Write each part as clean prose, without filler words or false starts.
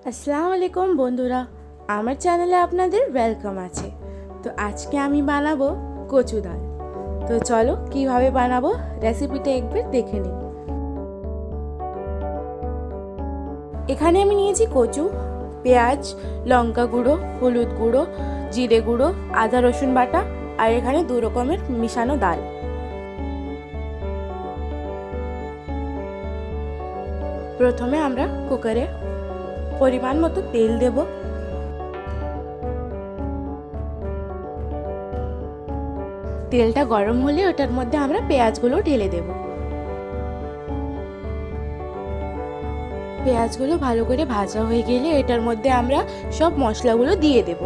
আসসালামু আলাইকুম বন্ধুরা, আমার চ্যানেলে আপনাদের ওয়েলকাম আছে। তো আজকে আমি বানাবো কচু ডাল। তো চলো কিভাবে বানাবো রেসিপিটা একবার দেখে নিন। এখানে আমি নিয়েছি কচু, পেঁয়াজ, লঙ্কা গুঁড়ো, হলুদ গুঁড়ো, জিরে গুঁড়ো, আদা রসুন বাটা আর এখানে দু রকমের মিশানো ডাল। প্রথমে আমরা কুকারে পরিমাণ মতো তেল দেব। তেলটা গরম হলে ওটার মধ্যে আমরা পেঁয়াজগুলো ঢেলে দেব। পেঁয়াজগুলো ভালো করে ভাজা হয়ে গেলে এটার মধ্যে আমরা সব মশলাগুলো দিয়ে দেব।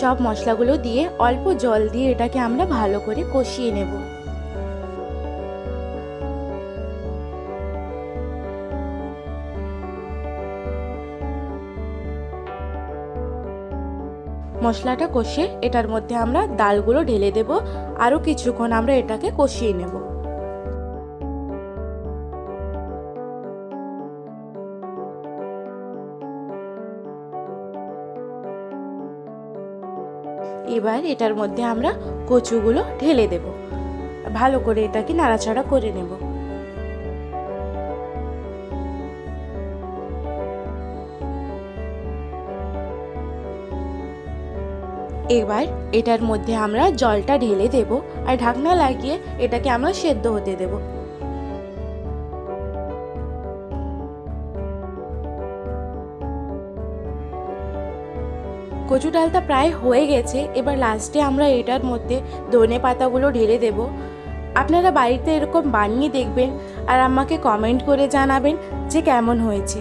সব মশলাগুলো দিয়ে অল্প জল দিয়ে এটাকে আমরা ভালো করে কষিয়ে নেব। মশলাটা কষে এটার মধ্যে আমরা ডালগুলো ঢেলে দেব। আরও কিছুক্ষণ আমরা এটাকে কষিয়ে নেব। এবার এটার মধ্যে আমরা কচুগুলো ঢেলে দেব। ভালো করে এটাকে নাড়াচাড়া করে নেব। এবার এটার মধ্যে আমরা জলটা ঢেলে দেব আর ঢাকনা লাগিয়ে এটাকে আমরা সেদ্ধ হতে দেব। কচু ডালটা প্রায় হয়ে গেছে। এবার লাস্টে আমরা এটার মধ্যে ধনে পাতাগুলো ঢেলে দেব। আপনারা বাড়িতে এরকম বানিয়ে দেখবেন আর আমাকে কমেন্ট করে জানাবেন যে কেমন হয়েছে।